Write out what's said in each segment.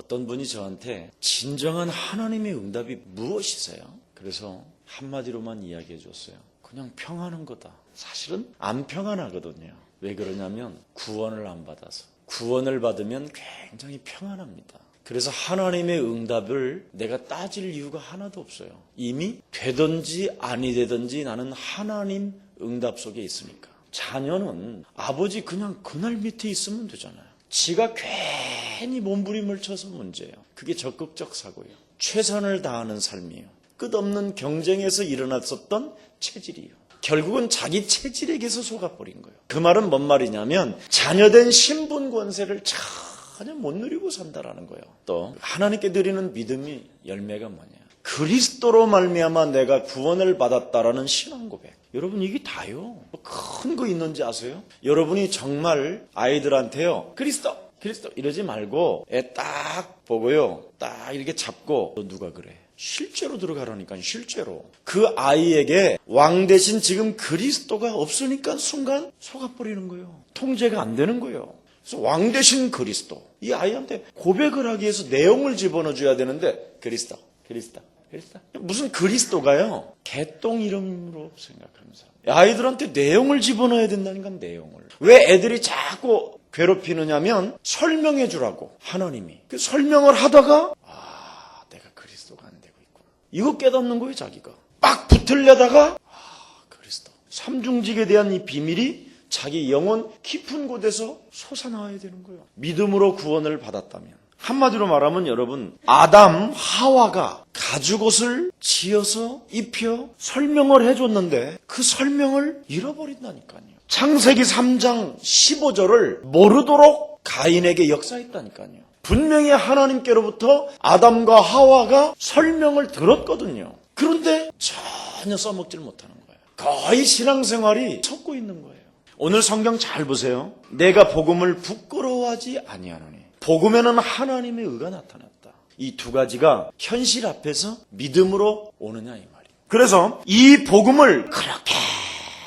어떤 분이 저한테 진정한 하나님의 응답이 무엇이세요? 그래서 한마디로만 이야기해 줬어요. 그냥 평안한 거다. 사실은 안 평안하거든요. 왜 그러냐면 구원을 안 받아서. 구원을 받으면 굉장히 평안합니다. 그래서 하나님의 응답을 내가 따질 이유가 하나도 없어요. 이미 되든지 아니 되든지 나는 하나님 응답 속에 있으니까. 자녀는 아버지 그냥 그날 밑에 있으면 되잖아요. 지가 괜히 몸부림을 쳐서 문제예요. 그게 적극적 사고예요. 최선을 다하는 삶이에요. 끝없는 경쟁에서 일어났었던 체질이에요. 결국은 자기 체질에게서 속아버린 거예요. 그 말은 뭔 말이냐면 자녀된 신분 권세를 전혀 못 누리고 산다라는 거예요. 또 하나님께 드리는 믿음이 열매가 뭐냐? 그리스도로 말미암아 내가 구원을 받았다라는 신앙 고백. 여러분 이게 다요. 큰 거 있는지 아세요? 여러분이 정말 아이들한테요. 그리스도 이러지 말고 애 딱 보고요. 딱 이렇게 잡고 너 누가 그래? 실제로 들어가라니까요. 실제로. 그 아이에게 왕 대신 지금 그리스도가 없으니까 순간 속아버리는 거예요. 통제가 안 되는 거예요. 그래서 왕 대신 그리스도. 이 아이한테 고백을 하기 위해서 내용을 집어넣어줘야 되는데 그리스도. 무슨 그리스도가요? 개똥 이름으로 생각하는 사람. 아이들한테 내용을 집어넣어야 된다니까 내용을. 왜 애들이 자꾸 괴롭히느냐면 설명해 주라고 하나님이. 그 설명을 하다가 내가 그리스도가 안 되고 있구나. 이거 깨닫는 거예요 자기가. 막 붙으려다가 그리스도. 삼중직에 대한 이 비밀이 자기 영혼 깊은 곳에서 솟아나와야 되는 거예요. 믿음으로 구원을 받았다면. 한마디로 말하면 여러분 아담 하와가 가죽옷을 지어서 입혀 설명을 해줬는데 그 설명을 잃어버린다니까요. 창세기 3장 15절을 모르도록 가인에게 역사했다니까요. 분명히 하나님께로부터 아담과 하와가 설명을 들었거든요. 그런데 전혀 써먹질 못하는 거예요. 거의 신앙생활이 섞고 있는 거예요. 오늘 성경 잘 보세요. 내가 복음을 부끄러워하지 아니하노니. 복음에는 하나님의 의가 나타났다. 이 두 가지가 현실 앞에서 믿음으로 오느냐 이 말이에요. 그래서 이 복음을 그렇게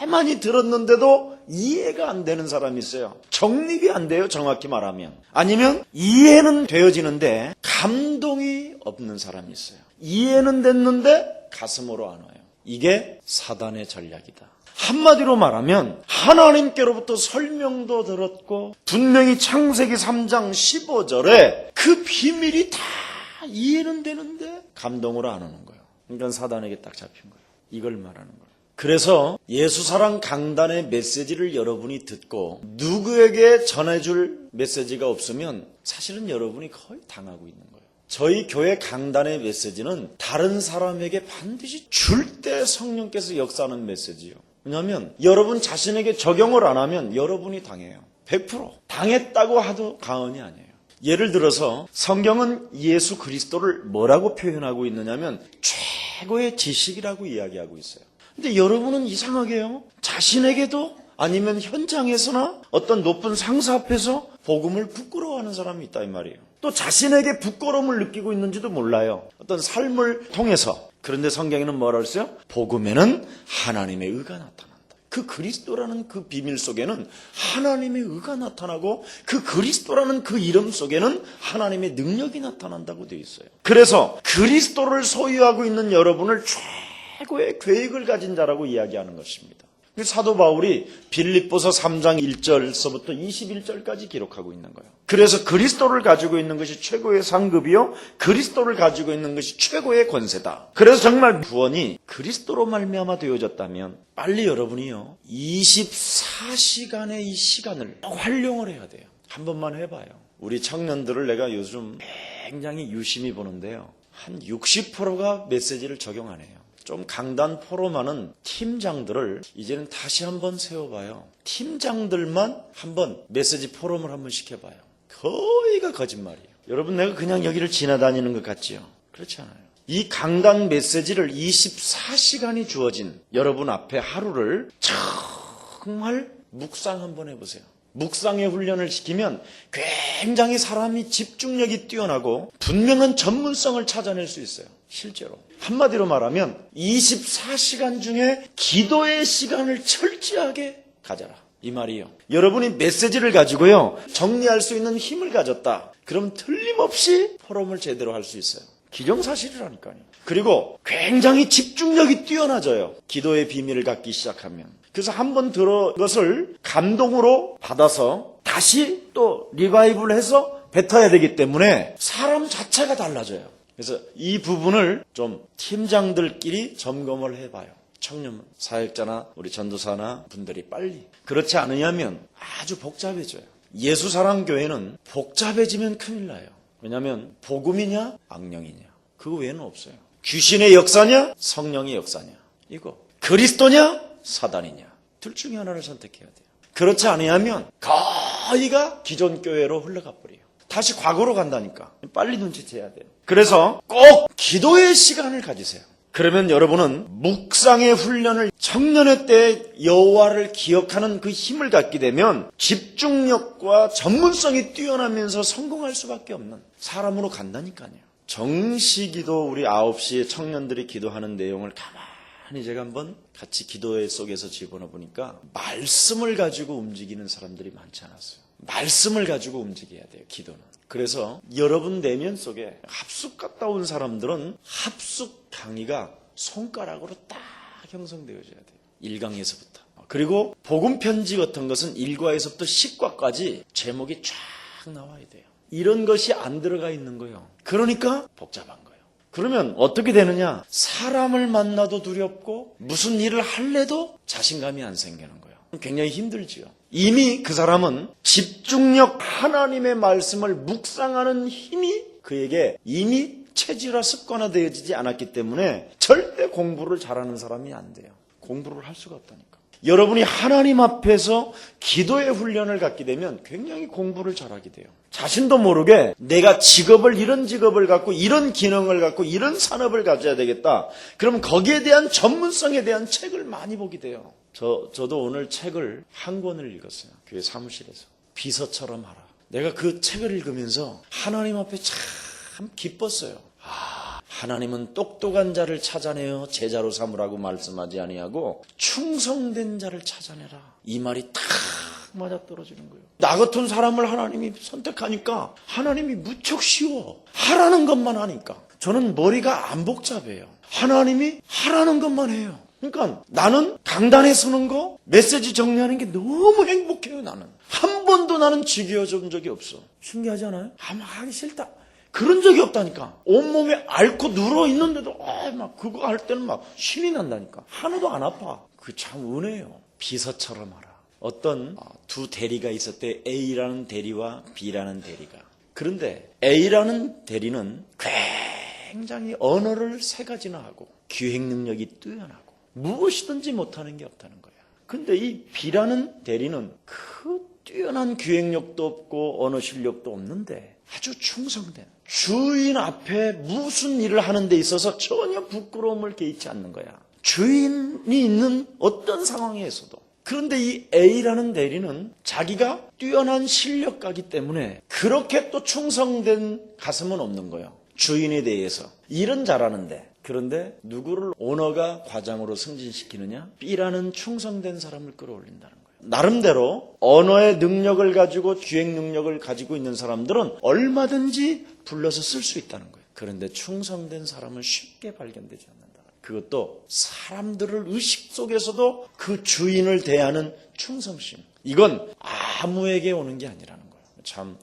많이 들었는데도 이해가 안 되는 사람이 있어요. 정립이 안 돼요. 정확히 말하면. 아니면 이해는 되어지는데 감동이 없는 사람이 있어요. 이해는 됐는데 가슴으로 안 와요. 이게 사단의 전략이다. 한마디로 말하면 하나님께로부터 설명도 들었고 분명히 창세기 3장 15절에 그 비밀이 다 이해는 되는데 감동으로 안 오는 거예요. 그러니까 사단에게 딱 잡힌 거예요. 이걸 말하는 거예요. 그래서 예수사랑 강단의 메시지를 여러분이 듣고 누구에게 전해줄 메시지가 없으면 사실은 여러분이 거의 당하고 있는 거예요. 저희 교회 강단의 메시지는 다른 사람에게 반드시 줄 때 성령께서 역사하는 메시지예요. 왜냐하면 여러분 자신에게 적용을 안 하면 여러분이 당해요. 100% 당했다고 하도 과언이 아니에요. 예를 들어서 성경은 예수 그리스도를 뭐라고 표현하고 있느냐면 최고의 지식이라고 이야기하고 있어요. 근데 여러분은 이상하게요. 자신에게도 아니면 현장에서나 어떤 높은 상사 앞에서 복음을 부끄러워하는 사람이 있다 이 말이에요. 또 자신에게 부끄러움을 느끼고 있는지도 몰라요. 어떤 삶을 통해서. 그런데 성경에는 뭐라고 했어요? 복음에는 하나님의 의가 나타난다. 그 그리스도라는 그 비밀 속에는 하나님의 의가 나타나고 그 그리스도라는 그 이름 속에는 하나님의 능력이 나타난다고 되어 있어요. 그래서 그리스도를 소유하고 있는 여러분을 최고의 계획을 가진 자라고 이야기하는 것입니다. 사도 바울이 빌립보서 3장 1절서부터 21절까지 기록하고 있는 거예요. 그래서 그리스도를 가지고 있는 것이 최고의 상급이요 그리스도를 가지고 있는 것이 최고의 권세다. 그래서 정말 구원이 그리스도로 말미암아 되어졌다면 빨리 여러분이요 24시간의 이 시간을 활용을 해야 돼요. 한 번만 해봐요. 우리 청년들을 내가 요즘 굉장히 유심히 보는데요. 한 60%가 메시지를 적용 안 해요. 좀 강단 포럼하는 팀장들을 이제는 다시 한번 세워봐요. 팀장들만 한번 메시지 포럼을 한번 시켜봐요. 거의가 거짓말이에요. 여러분 내가 그냥 여기를 지나다니는 것 같지요? 그렇지 않아요. 이 강단 메시지를 24시간이 주어진 여러분 앞에 하루를 정말 묵상 한번 해보세요. 묵상의 훈련을 시키면 굉장히 사람이 집중력이 뛰어나고 분명한 전문성을 찾아낼 수 있어요. 실제로. 한마디로 말하면 24시간 중에 기도의 시간을 철저하게 가져라. 이 말이에요. 여러분이 메시지를 가지고요 정리할 수 있는 힘을 가졌다. 그럼 틀림없이 포럼을 제대로 할 수 있어요. 기정사실이라니까요. 그리고 굉장히 집중력이 뛰어나져요. 기도의 비밀을 갖기 시작하면. 그래서 한번 들어 것을 감동으로 받아서 다시 또 리바이블해서 뱉어야 되기 때문에 사람 자체가 달라져요. 그래서 이 부분을 좀 팀장들끼리 점검을 해봐요. 청년 사역자나 우리 전도사나 분들이 빨리. 그렇지 않으냐면 아주 복잡해져요. 예수사랑교회는 복잡해지면 큰일 나요. 왜냐하면 복음이냐 악령이냐 그거 외에는 없어요. 귀신의 역사냐 성령의 역사냐 이거 그리스도냐 사단이냐 둘 중에 하나를 선택해야 돼요. 그렇지 않으면 거의가 기존 교회로 흘러가 버려요. 다시 과거로 간다니까. 빨리 눈치채야 돼요. 그래서 꼭 기도의 시간을 가지세요. 그러면 여러분은 묵상의 훈련을 청년의 때 여호와를 기억하는 그 힘을 갖게 되면 집중력과 전문성이 뛰어나면서 성공할 수밖에 없는 사람으로 간다니까요. 정시기도 우리 9시에 청년들이 기도하는 내용을 가만히 제가 한번 같이 기도회 속에서 집어넣어 보니까 말씀을 가지고 움직이는 사람들이 많지 않았어요. 말씀을 가지고 움직여야 돼요, 기도는. 그래서 여러분 내면 속에 합숙 갔다 온 사람들은 합숙 강의가 손가락으로 딱 형성되어져야 돼요. 1강에서부터. 그리고 복음 편지 같은 것은 1과에서부터 10과까지 제목이 쫙 나와야 돼요. 이런 것이 안 들어가 있는 거예요. 그러니까 복잡한 거예요. 그러면 어떻게 되느냐? 사람을 만나도 두렵고 무슨 일을 할래도 자신감이 안 생기는 거예요. 굉장히 힘들지요. 이미 그 사람은 집중력 하나님의 말씀을 묵상하는 힘이 그에게 이미 체질화 습관화되어지지 않았기 때문에 절대 공부를 잘하는 사람이 안 돼요. 공부를 할 수가 없다니까. 여러분이 하나님 앞에서 기도의 훈련을 갖게 되면 굉장히 공부를 잘하게 돼요. 자신도 모르게 내가 이런 직업을 갖고 이런 기능을 갖고 이런 산업을 가져야 되겠다. 그럼 거기에 대한 전문성에 대한 책을 많이 보게 돼요. 저도 오늘 책을 한 권을 읽었어요. 교회 사무실에서. 비서처럼 하라. 내가 그 책을 읽으면서 하나님 앞에 참 기뻤어요. 하나님은 똑똑한 자를 찾아내어 제자로 삼으라고 말씀하지 아니하고 충성된 자를 찾아내라. 이 말이 딱 맞아떨어지는 거예요. 나 같은 사람을 하나님이 선택하니까 하나님이 무척 쉬워. 하라는 것만 하니까. 저는 머리가 안 복잡해요. 하나님이 하라는 것만 해요. 그러니까 나는 강단에 서는 거, 메시지 정리하는 게 너무 행복해요. 나는 한 번도 나는 지겨워진 적이 없어. 신기하지 않아요? 아마 하기 싫다. 그런 적이 없다니까. 온몸에 앓고 누워있는데도 막 그거 할 때는 막 신이 난다니까. 하나도 안 아파. 그게 참 은혜예요. 비서처럼 하라. 어떤 두 대리가 있었대. A라는 대리와 B라는 대리가. 그런데 A라는 대리는 굉장히 언어를 3가지나 하고 기획 능력이 뛰어나고 무엇이든지 못하는 게 없다는 거야. 근데 이 B라는 대리는 그 뛰어난 기획력도 없고 언어 실력도 없는데 아주 충성된 주인 앞에 무슨 일을 하는 데 있어서 전혀 부끄러움을 개의치 않는 거야. 주인이 있는 어떤 상황에서도. 그런데 이 A라는 대리는 자기가 뛰어난 실력가기 때문에 그렇게 또 충성된 가슴은 없는 거예요. 주인에 대해서. 일은 잘하는데. 그런데 누구를 오너가 과장으로 승진시키느냐? B라는 충성된 사람을 끌어올린다는 거예요. 나름대로 언어의 능력을 가지고 기획 능력을 가지고 있는 사람들은 얼마든지 불러서 쓸 수 있다는 거예요. 그런데 충성된 사람은 쉽게 발견되지 않는다. 그것도 사람들을 의식 속에서도 그 주인을 대하는 충성심. 이건 아무에게 오는 게 아니라는 거예요. 참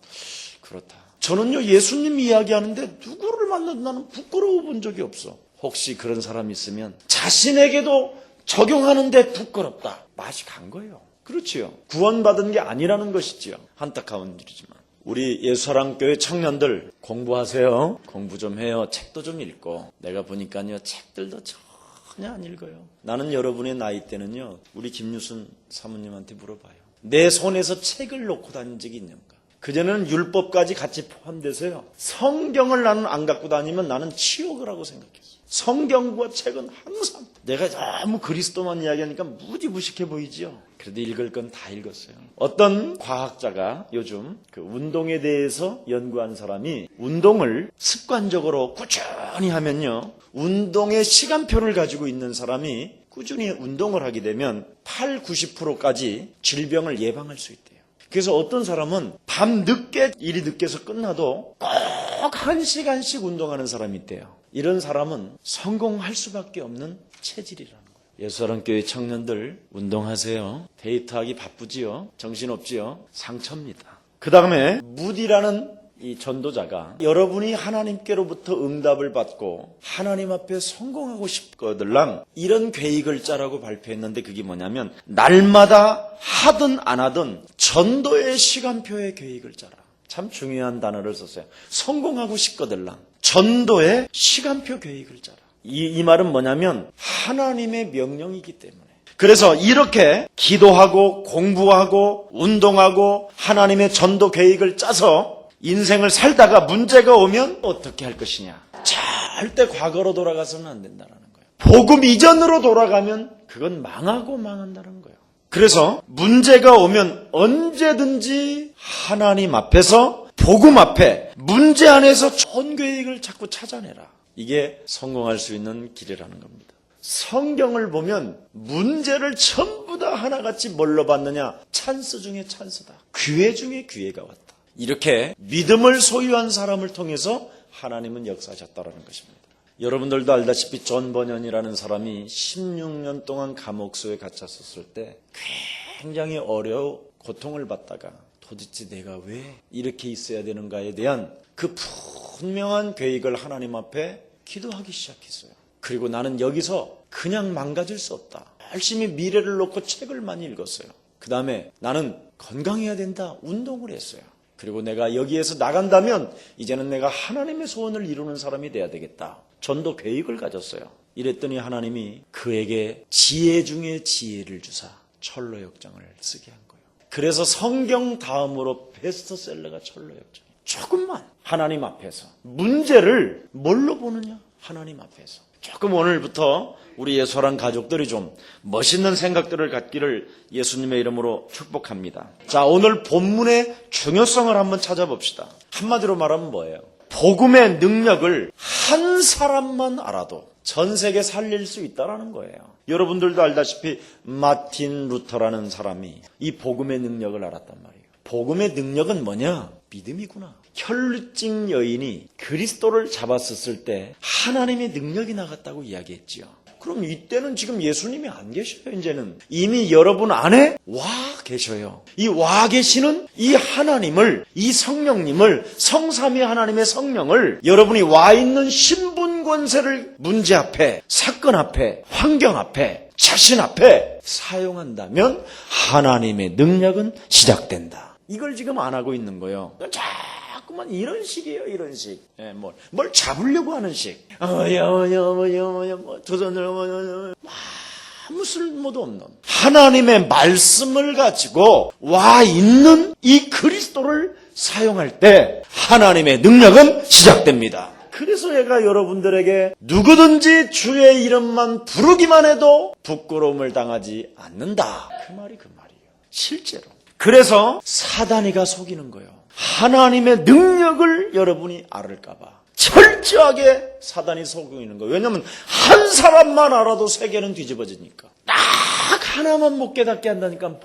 그렇다. 저는요 예수님 이야기하는데 누구를 만나도 나는 부끄러워 본 적이 없어. 혹시 그런 사람 있으면 자신에게도 적용하는데 부끄럽다. 맛이 간 거예요. 그렇지요. 구원받은 게 아니라는 것이지요. 안타까운 일이지만. 우리 예수사랑교회 청년들 공부하세요. 공부 좀 해요. 책도 좀 읽고. 내가 보니까요 책들도 전혀 안 읽어요. 나는 여러분의 나이 때는요 우리 김유순 사모님한테 물어봐요. 내 손에서 책을 놓고 다닌 적이 있는가? 그전에는 율법까지 같이 포함돼서요 성경을 나는 안 갖고 다니면 나는 치욕을 하고 생각했어요. 성경과 책은 항상 내가 너무 그리스도만 이야기하니까 무지무식해 보이지요. 그래도 읽을 건 다 읽었어요. 어떤 과학자가 요즘 그 운동에 대해서 연구한 사람이 운동을 습관적으로 꾸준히 하면요 운동의 시간표를 가지고 있는 사람이 꾸준히 운동을 하게 되면 80, 90%까지 질병을 예방할 수 있대요. 그래서 어떤 사람은 밤 늦게 일이 늦게서 끝나도 꼭 1시간씩 운동하는 사람이 있대요. 이런 사람은 성공할 수밖에 없는 체질이라는 거예요. 예수사랑교회 청년들 운동하세요. 데이트하기 바쁘지요. 정신없지요. 상처입니다. 그 다음에 무디라는 이 전도자가 여러분이 하나님께로부터 응답을 받고 하나님 앞에 성공하고 싶거들랑 이런 계획을 짜라고 발표했는데 그게 뭐냐면 날마다 하든 안 하든 전도의 시간표의 계획을 짜라. 참 중요한 단어를 썼어요. 성공하고 싶거들랑 전도의 시간표 계획을 짜라. 이 말은 뭐냐면 하나님의 명령이기 때문에. 그래서 이렇게 기도하고 공부하고 운동하고 하나님의 전도 계획을 짜서 인생을 살다가 문제가 오면 어떻게 할 것이냐. 절대 과거로 돌아가서는 안 된다는 거예요. 복음 이전으로 돌아가면 그건 망하고 망한다는 거예요. 그래서 문제가 오면 언제든지 하나님 앞에서 복음 앞에 문제 안에서 좋은 계획을 자꾸 찾아내라. 이게 성공할 수 있는 길이라는 겁니다. 성경을 보면 문제를 전부 다 하나같이 뭘로 받느냐? 찬스 중에 찬스다. 기회 중에 기회가 왔다. 이렇게 믿음을 소유한 사람을 통해서 하나님은 역사하셨다는 것입니다. 여러분들도 알다시피 존 버년이라는 사람이 16년 동안 감옥소에 갇혔었을 때 굉장히 고통을 받다가 도대체 내가 왜 이렇게 있어야 되는가에 대한 그 분명한 계획을 하나님 앞에 기도하기 시작했어요. 그리고 나는 여기서 그냥 망가질 수 없다. 열심히 미래를 놓고 책을 많이 읽었어요. 그 다음에 나는 건강해야 된다. 운동을 했어요. 그리고 내가 여기에서 나간다면 이제는 내가 하나님의 소원을 이루는 사람이 돼야 되겠다. 전도 계획을 가졌어요. 이랬더니 하나님이 그에게 지혜 중에 지혜를 주사 철로 역정을 쓰게 한 거예요. 그래서 성경 다음으로 베스트셀러가 철로 역정. 조금만 하나님 앞에서 문제를 뭘로 보느냐? 하나님 앞에서. 조금 오늘부터 우리 예수랑 가족들이 좀 멋있는 생각들을 갖기를 예수님의 이름으로 축복합니다. 자, 오늘 본문의 중요성을 한번 찾아봅시다. 한마디로 말하면 뭐예요? 복음의 능력을 한 사람만 알아도 전 세계 살릴 수 있다는 거예요. 여러분들도 알다시피 마틴 루터라는 사람이 이 복음의 능력을 알았단 말이에요. 복음의 능력은 뭐냐? 믿음이구나. 혈루증 여인이 그리스도를 잡았었을 때 하나님의 능력이 나갔다고 이야기했지요. 그럼 이때는 지금 예수님이 안 계셔요. 이제는 이미 여러분 안에 와 계셔요. 이 와 계시는 이 하나님을, 이 성령님을, 성삼위 하나님의 성령을 여러분이 와 있는 신분 권세를 문제 앞에, 사건 앞에, 환경 앞에, 자신 앞에 사용한다면 하나님의 능력은 시작된다. 이걸 지금 안 하고 있는 거예요. 자꾸만 이런 식이에요, 이런 식. 예, 뭘 잡으려고 하는 식. 도전을, 아무 쓸모도 없는. 하나님의 말씀을 가지고 와 있는 이 그리스도를 사용할 때 하나님의 능력은 시작됩니다. 그래서 얘가 여러분들에게 누구든지 주의 이름만 부르기만 해도 부끄러움을 당하지 않는다. 그 말이 그 말이에요. 실제로. 그래서 사단이가 속이는 거예요. 하나님의 능력을 여러분이 알을까봐 철저하게 사단이 속이는 거예요. 왜냐하면 한 사람만 알아도 세계는 뒤집어지니까. 딱 하나만 못 깨닫게 한다니까.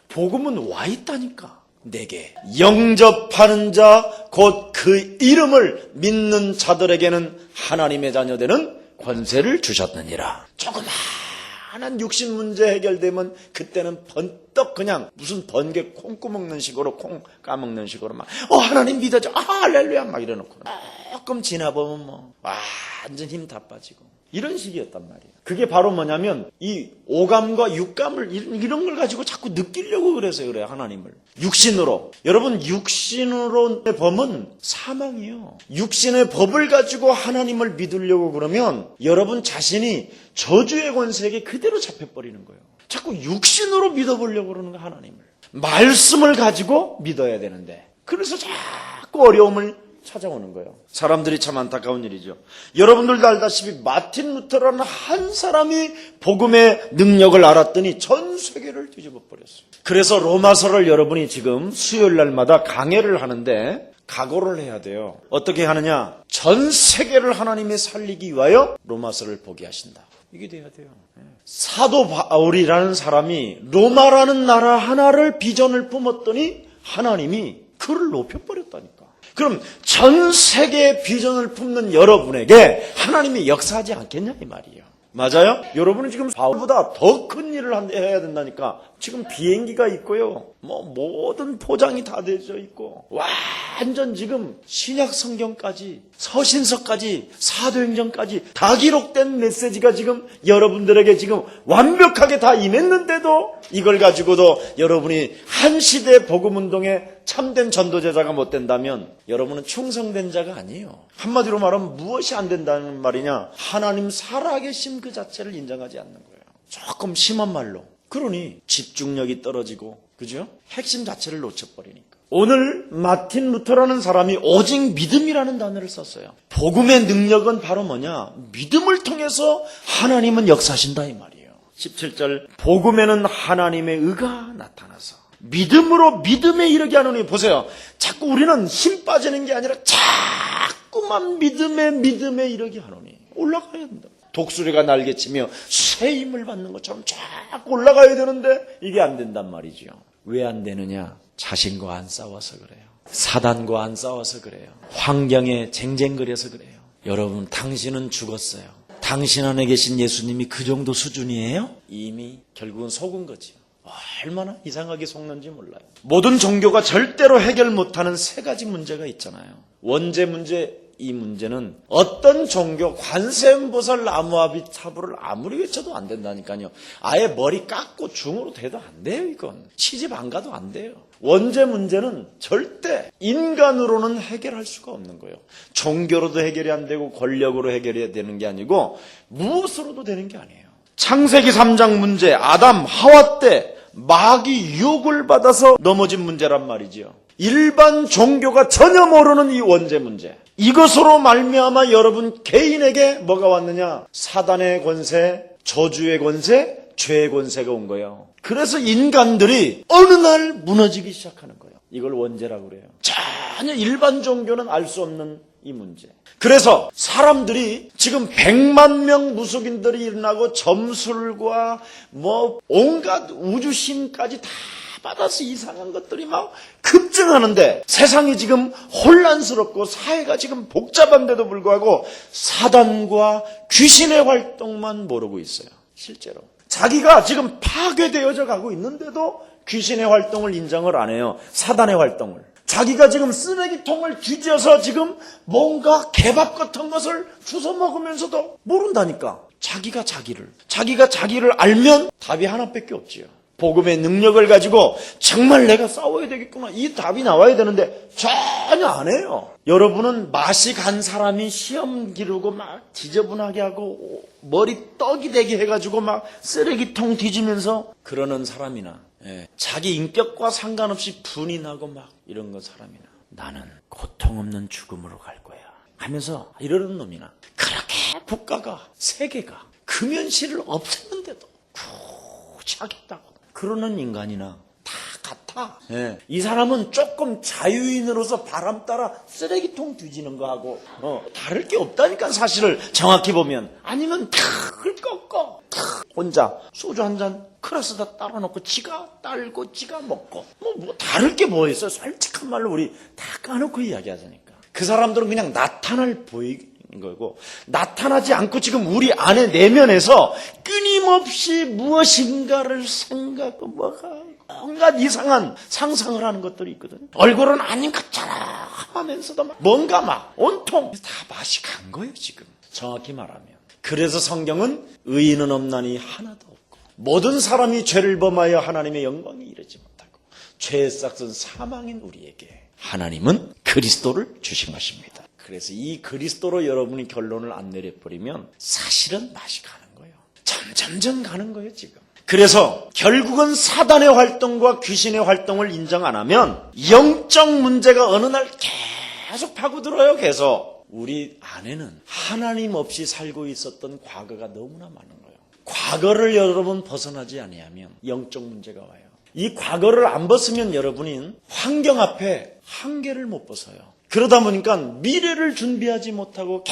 복음은 와 있다니까. 내게 영접하는 자 곧 그 이름을 믿는 자들에게는 하나님의 자녀되는 권세를 주셨느니라. 조그마한 육신 문제 해결되면 그때는 번떡 그냥 무슨 번개 콩 까먹는 식으로 막 하나님 믿어줘, 할렐루야 막 이래놓고 조금 지나보면 완전 힘 다 빠지고 이런 식이었단 말이에요. 그게 바로 뭐냐면 이 오감과 육감을 이런 걸 가지고 자꾸 느끼려고 그래요. 하나님을 육신으로. 여러분, 육신으로의 법은 사망이에요. 육신의 법을 가지고 하나님을 믿으려고 그러면 여러분 자신이 저주의 권세에게 그대로 잡혀버리는 거예요. 자꾸 육신으로 믿어보려고 그러는 거예요. 하나님을. 말씀을 가지고 믿어야 되는데 그래서 자꾸 어려움을 찾아오는 거예요. 사람들이 참 안타까운 일이죠. 여러분들도 알다시피 마틴 루터라는 한 사람이 복음의 능력을 알았더니 전 세계를 뒤집어 버렸어요. 그래서 로마서를 여러분이 지금 수요일 날마다 강해를 하는데 각오를 해야 돼요. 어떻게 하느냐? 전 세계를 하나님이 살리기 위하여 로마서를 보게 하신다. 이게 돼야 돼요. 사도 바울이라는 사람이 로마라는 나라 하나를 비전을 품었더니 하나님이 그를 높여버렸다니까. 그럼 전 세계의 비전을 품는 여러분에게 하나님이 역사하지 않겠냐 이 말이에요. 맞아요? 여러분은 지금 바울보다 더 큰 일을 해야 된다니까. 지금 비행기가 있고요. 모든 포장이 다 되어 있고 완전 지금 신약 성경까지 서신서까지 사도행전까지 다 기록된 메시지가 지금 여러분들에게 지금 완벽하게 다 임했는데도 이걸 가지고도 여러분이 한 시대 복음운동에 참된 전도제자가 못 된다면 여러분은 충성된 자가 아니에요. 한마디로 말하면 무엇이 안 된다는 말이냐? 하나님 살아계심 그 자체를 인정하지 않는 거예요. 조금 심한 말로. 그러니 집중력이 떨어지고, 그죠? 핵심 자체를 놓쳐버리니까. 오늘 마틴 루터라는 사람이 오직 믿음이라는 단어를 썼어요. 복음의 능력은 바로 뭐냐? 믿음을 통해서 하나님은 역사하신다 이 말이에요. 17절 복음에는 하나님의 의가 나타나서 믿음으로 믿음에 이르게 하노니. 보세요. 자꾸 우리는 힘 빠지는 게 아니라 자꾸만 믿음에 이르게 하노니. 올라가야 된다. 독수리가 날개치며 새 힘을 받는 것처럼 자꾸 올라가야 되는데 이게 안 된단 말이죠. 왜 안 되느냐? 자신과 안 싸워서 그래요. 사단과 안 싸워서 그래요. 환경에 쟁쟁거려서 그래요. 여러분, 당신은 죽었어요. 당신 안에 계신 예수님이 그 정도 수준이에요? 이미 결국은 속은 거죠. 얼마나 이상하게 속는지 몰라요. 모든 종교가 절대로 해결 못하는 세 가지 문제가 있잖아요. 원죄 문제, 이 문제는 어떤 종교, 관세음보살 나무아비 타부를 아무리 외쳐도 안 된다니까요. 아예 머리 깎고 중으로 대도 안 돼요. 이건 시집 안 가도 안 돼요. 원죄 문제는 절대 인간으로는 해결할 수가 없는 거예요. 종교로도 해결이 안 되고 권력으로 해결이 되는 게 아니고 무엇으로도 되는 게 아니에요. 창세기 3장 문제, 아담 하와 때 마귀 유혹을 받아서 넘어진 문제란 말이지요. 일반 종교가 전혀 모르는 이 원죄 문제, 이것으로 말미암아 여러분 개인에게 뭐가 왔느냐? 사단의 권세, 저주의 권세, 죄의 권세가 온 거예요. 그래서 인간들이 어느 날 무너지기 시작하는 거예요. 이걸 원죄라고 그래요. 전혀 일반 종교는 알 수 없는 이 문제. 그래서 사람들이 지금 100만 명 무속인들이 일어나고 점술과 온갖 우주신까지 다 받아서 이상한 것들이 막 급증하는데 세상이 지금 혼란스럽고 사회가 지금 복잡한데도 불구하고 사단과 귀신의 활동만 모르고 있어요. 실제로 자기가 지금 파괴되어져 가고 있는데도 귀신의 활동을 인정을 안 해요. 사단의 활동을. 자기가 지금 쓰레기통을 뒤져서 지금 뭔가 개밥 같은 것을 주워 먹으면서도 모른다니까. 자기가 자기를 알면 답이 하나밖에 없지요. 복음의 능력을 가지고 정말 내가 싸워야 되겠구나, 이 답이 나와야 되는데 전혀 안 해요. 여러분은 맛이 간 사람이 시험 기르고 막 지저분하게 하고 머리 떡이 되게 해가지고 막 쓰레기통 뒤지면서 그러는 사람이나, 자기 인격과 상관없이 분이 나고 막 이런 거 사람이나, 나는 고통 없는 죽음으로 갈 거야 하면서 이러는 놈이나, 그렇게 국가가 세계가 금연실을 없앴는데도 굳이 하겠다고 그러는 인간이나 다 같아. 이 사람은 조금 자유인으로서 바람 따라 쓰레기통 뒤지는 거하고 다를 게 없다니까, 사실을 정확히 보면. 아니면 탁을 꺾어 혼자 소주 한 잔 크라스다 따라놓고 지가 딸고 지가 먹고 뭐 다를 게 뭐 있어요. 솔직한 말로 우리 다 까놓고 이야기하자니까. 그 사람들은 그냥 나타날 보이는 거고, 나타나지 않고 지금 우리 안에 내면에서 끊임없이 무엇인가를 생각하고 뭔가 이상한 상상을 하는 것들이 있거든요. 얼굴은 아닌 것처럼 하면서도 뭔가 막 온통 다 맛이 간 거예요 지금, 정확히 말하면. 그래서 성경은 의인은 없나니 하나도 없고 모든 사람이 죄를 범하여 하나님의 영광에 이르지 못하고 죄의 싹은 사망인 우리에게 하나님은 그리스도를 주신 것입니다. 그래서 이 그리스도로 여러분이 결론을 안 내려버리면 사실은 맛이 가는 거예요. 점점 가는 거예요 지금. 그래서 결국은 사단의 활동과 귀신의 활동을 인정 안 하면 영적 문제가 어느 날 계속 파고들어요. 계속 우리 안에는 하나님 없이 살고 있었던 과거가 너무나 많은 거예요. 과거를 여러분 벗어나지 아니하면 영적 문제가 와요. 이 과거를 안 벗으면 여러분은 환경 앞에 한계를 못 벗어요. 그러다 보니까 미래를 준비하지 못하고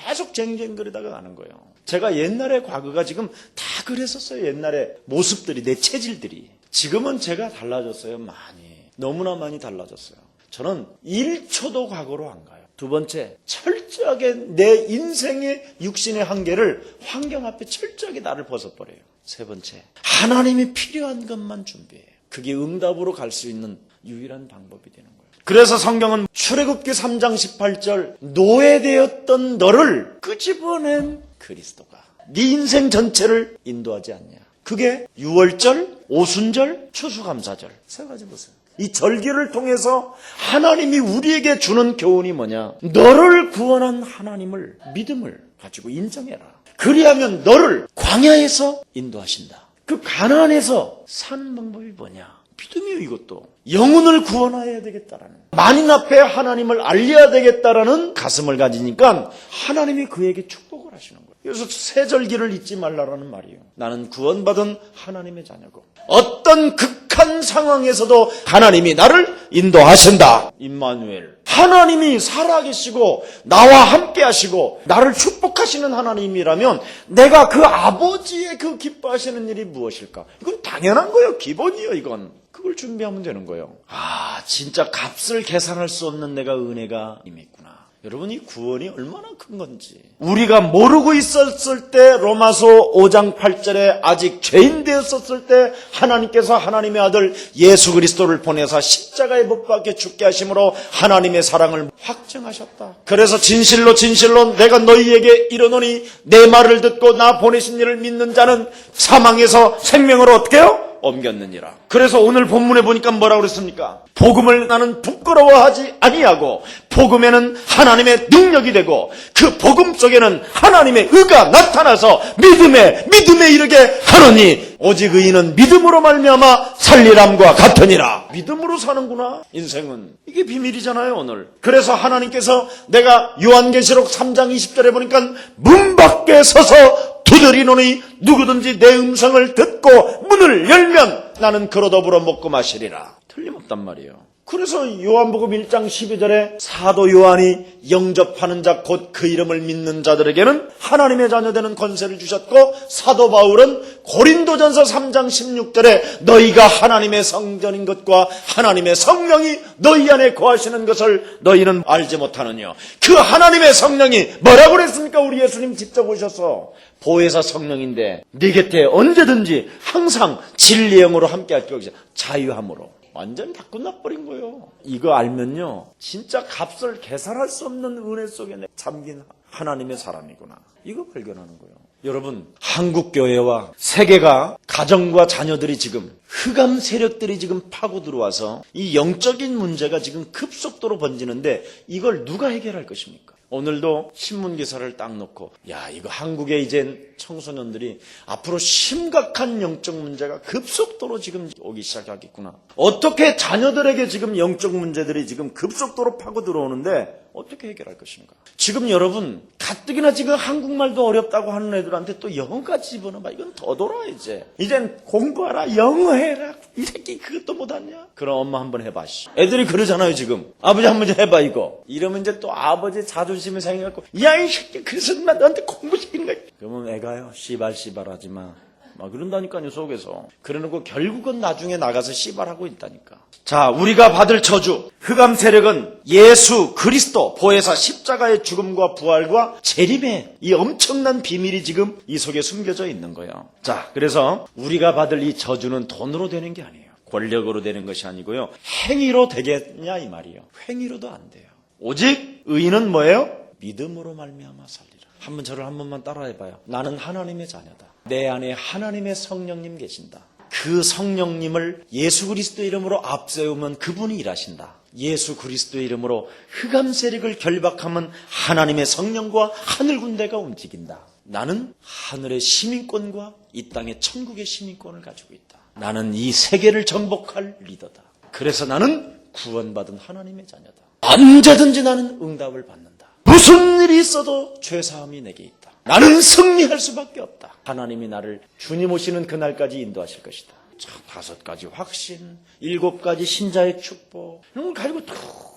계속 쟁쟁거리다가 가는 거예요. 제가 옛날의 과거가 지금 다 그랬었어요. 옛날의 모습들이, 내 체질들이. 지금은 제가 달라졌어요. 많이. 너무나 많이 달라졌어요. 저는 1초도 과거로 안 가요. 두 번째, 철저하게 내 인생의 육신의 한계를 환경 앞에 철저하게 나를 벗어버려요. 세 번째, 하나님이 필요한 것만 준비해요. 그게 응답으로 갈 수 있는 유일한 방법이 되는 거예요. 그래서 성경은 출애굽기 3장 18절 노예되었던 너를 끄집어낸 그리스도가 네 인생 전체를 인도하지 않냐. 그게 유월절, 오순절, 추수감사절 세 가지 보세요. 이 절기를 통해서 하나님이 우리에게 주는 교훈이 뭐냐. 너를 구원한 하나님을 믿음을 가지고 인정해라. 그리하면 너를 광야에서 인도하신다. 그 가나안에서 사는 방법이 뭐냐. 믿음이요. 이것도 영혼을 구원해야 되겠다라는, 만인 앞에 하나님을 알려야 되겠다라는 가슴을 가지니까 하나님이 그에게 축복을 하시는 거예요. 그래서 새 절기를 잊지 말라라는 말이에요. 나는 구원받은 하나님의 자녀고 어떤 극한 상황에서도 하나님이 나를 인도하신다. 임마누엘, 하나님이 살아계시고 나와 함께 하시고 나를 축복하시는 하나님이라면 내가 그 아버지의 그 기뻐하시는 일이 무엇일까? 이건 당연한 거예요. 기본이에요. 이건 그걸 준비하면 되는 거예요. 아, 진짜 값을 계산할 수 없는 내가 은혜가 임했구나. 여러분, 이 구원이 얼마나 큰 건지 우리가 모르고 있었을 때, 로마서 5장 8절에 아직 죄인 되었었을 때 하나님께서 하나님의 아들 예수 그리스도를 보내사 십자가에 못 박혀 죽게 하심으로 하나님의 사랑을 확증하셨다. 그래서 진실로 진실로 내가 너희에게 이르노니 내 말을 듣고 나 보내신 이를 믿는 자는 사망에서 생명으로 어떻게 해요? 옮겼느니라. 그래서 오늘 본문에 보니까 뭐라고 그랬습니까? 복음을 나는 부끄러워하지 아니하고 복음에는 하나님의 능력이 되고 그 복음 속에는 하나님의 의가 나타나서 믿음에 이르게 하노니 오직 의인은 믿음으로 말미암아 살리람과 같으니라. 믿음으로 사는구나. 인생은 이게 비밀이잖아요. 오늘 그래서 하나님께서 내가 요한계시록 3장 20절에 보니까 문 밖에 서서 두드리노니 누구든지 내 음성을 듣고 문을 열면 나는 그로 더불어 먹고 마시리라. 틀림없단 말이에요. 그래서 요한복음 1장 12절에 사도 요한이 영접하는 자 곧 그 이름을 믿는 자들에게는 하나님의 자녀되는 권세를 주셨고, 사도 바울은 고린도전서 3장 16절에 너희가 하나님의 성전인 것과 하나님의 성령이 너희 안에 거하시는 것을 너희는 알지 못하느냐. 그 하나님의 성령이 뭐라고 그랬습니까? 우리 예수님 직접 오셔서 보혜사 성령인데 네 곁에 언제든지 항상 진리의 영으로 함께 할 것이다. 자유함으로. 완전 다 끝나버린 거예요. 이거 알면요, 진짜 값을 계산할 수 없는 은혜 속에 잠긴 하나님의 사람이구나. 이거 발견하는 거예요. 여러분, 한국교회와 세계가, 가정과 자녀들이 지금 흑암 세력들이 지금 파고 들어와서 이 영적인 문제가 지금 급속도로 번지는데 이걸 누가 해결할 것입니까? 오늘도 신문 기사를 딱 놓고, 야, 이거 한국의 이젠 청소년들이 앞으로 심각한 영적 문제가 급속도로 지금 오기 시작하겠구나. 어떻게 자녀들에게 지금 영적 문제들이 지금 급속도로 파고 들어오는데 어떻게 해결할 것인가? 지금 여러분, 가뜩이나 지금 한국말도 어렵다고 하는 애들한테 또 영어까지 집어넣어봐. 이건 더 돌아, 이제. 이젠 공부하라, 영어해라. 이 새끼 그것도 못하냐? 그럼 엄마 한번 해봐. 애들이 그러잖아요, 지금. 아버지 한번 해봐, 이거. 이러면 이제 또 아버지 자존심이 생겨갖고, 야, 이 새끼, 그래서 나 너한테 공부시키는 거야. 그러면 애가요, 씨발 하지 마. 막 그런다니까요, 속에서. 그래놓고 결국은 나중에 나가서 씨발하고 있다니까. 자, 우리가 받을 저주, 흑암 세력은 예수 그리스도 보혜사 십자가의 죽음과 부활과 재림의 이 엄청난 비밀이 지금 이 속에 숨겨져 있는 거예요. 자, 그래서 우리가 받을 이 저주는 돈으로 되는 게 아니에요. 권력으로 되는 것이 아니고요, 행위로 되겠냐 이 말이에요. 행위로도 안 돼요. 오직 의인은 뭐예요? 믿음으로 말미암아 살리라. 한번 저를 한 번만 따라해봐요. 나는 하나님의 자녀다. 내 안에 하나님의 성령님 계신다. 그 성령님을 예수 그리스도의 이름으로 앞세우면 그분이 일하신다. 예수 그리스도의 이름으로 흑암 세력을 결박하면 하나님의 성령과 하늘 군대가 움직인다. 나는 하늘의 시민권과 이 땅의 천국의 시민권을 가지고 있다. 나는 이 세계를 정복할 리더다. 그래서 나는 구원받은 하나님의 자녀다. 언제든지 나는 응답을 받는다. 무슨 일이 있어도 죄사함이 내게 있다. 나는 승리할 수밖에 없다. 하나님이 나를 주님 오시는 그날까지 인도하실 것이다. 5 가지 확신, 7 가지 신자의 축복, 이런 걸 가지고 다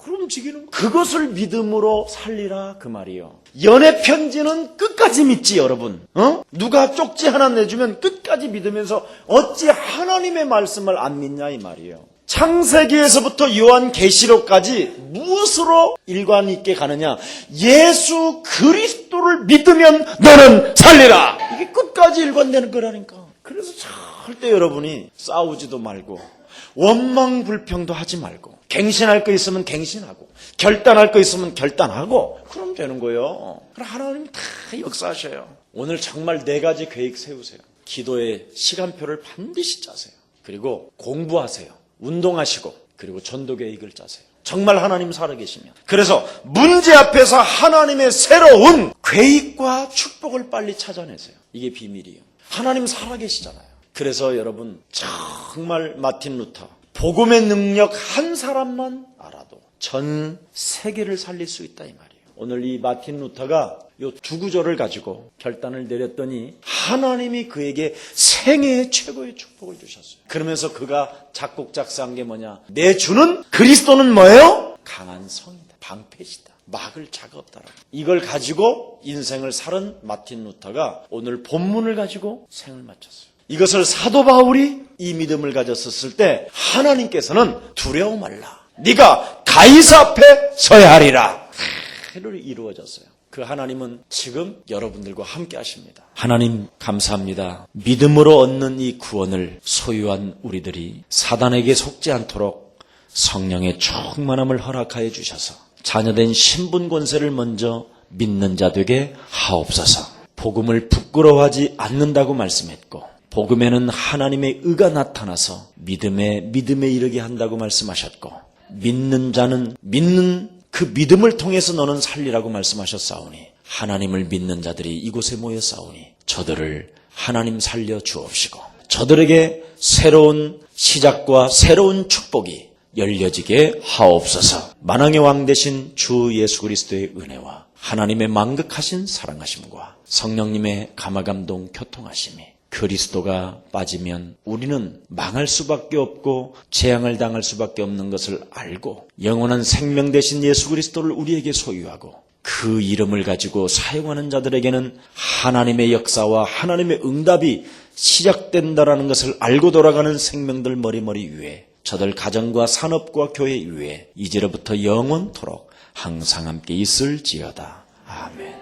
움직이는 거. 그것을 믿음으로 살리라 그 말이에요. 연애 편지는 끝까지 믿지 여러분. 누가 쪽지 하나 내주면 끝까지 믿으면서 어찌 하나님의 말씀을 안 믿냐 이 말이에요. 창세기에서부터 요한계시록까지 무엇으로 일관 있게 가느냐? 예수 그리스도를 믿으면 너는 살리라. 이게 끝까지 일관되는 거라니까. 그래서 절대 여러분이 싸우지도 말고 원망 불평도 하지 말고 갱신할 거 있으면 갱신하고 결단할 거 있으면 결단하고 그럼 되는 거예요. 그럼 하나님이 다 역사하셔요. 오늘 정말 4가지 계획 세우세요. 기도의 시간표를 반드시 짜세요. 그리고 공부하세요. 운동하시고 그리고 전도 계획을 짜세요. 정말 하나님 살아계시면. 그래서 문제 앞에서 하나님의 새로운 계획과 축복을 빨리 찾아내세요. 이게 비밀이에요. 하나님 살아계시잖아요. 그래서 여러분 정말 마틴 루터 복음의 능력 한 사람만 알아도 전 세계를 살릴 수 있다 이 말이에요. 오늘 이 마틴 루터가 이 2구절을 가지고 결단을 내렸더니 하나님이 그에게 생애의 최고의 축복을 주셨어요. 그러면서 그가 작곡 작사한 게 뭐냐? 내 주는 그리스도는 뭐예요? 강한 성이다. 방패시다. 막을 자가 없다라고. 이걸 가지고 인생을 살은 마틴 루터가 오늘 본문을 가지고 생을 마쳤어요. 이것을 사도 바울이 이 믿음을 가졌었을 때 하나님께서는 두려워 말라. 네가 가이사 앞에 서야 하리라. 를 이루어졌어요. 그 하나님은 지금 여러분들과 함께 하십니다. 하나님 감사합니다. 믿음으로 얻는 이 구원을 소유한 우리들이 사단에게 속지 않도록 성령의 충만함을 허락하여 주셔서 자녀된 신분 권세를 먼저 믿는 자 되게 하옵소서. 복음을 부끄러워하지 않는다고 말씀했고 복음에는 하나님의 의가 나타나서 믿음에 이르게 한다고 말씀하셨고 믿는 자는 믿는 그 믿음을 통해서 너는 살리라고 말씀하셨사오니 하나님을 믿는 자들이 이곳에 모여 싸우니 저들을 하나님 살려 주옵시고 저들에게 새로운 시작과 새로운 축복이 열려지게 하옵소서. 만왕의 왕 되신 주 예수 그리스도의 은혜와 하나님의 만극하신 사랑하심과 성령님의 감화감동 교통하심이 그리스도가 빠지면 우리는 망할 수밖에 없고 재앙을 당할 수밖에 없는 것을 알고 영원한 생명 되신 예수 그리스도를 우리에게 소유하고 그 이름을 가지고 사용하는 자들에게는 하나님의 역사와 하나님의 응답이 시작된다라는 것을 알고 돌아가는 생명들 머리머리 위에 저들 가정과 산업과 교회 위에 이제로부터 영원토록 항상 함께 있을지어다. 아멘.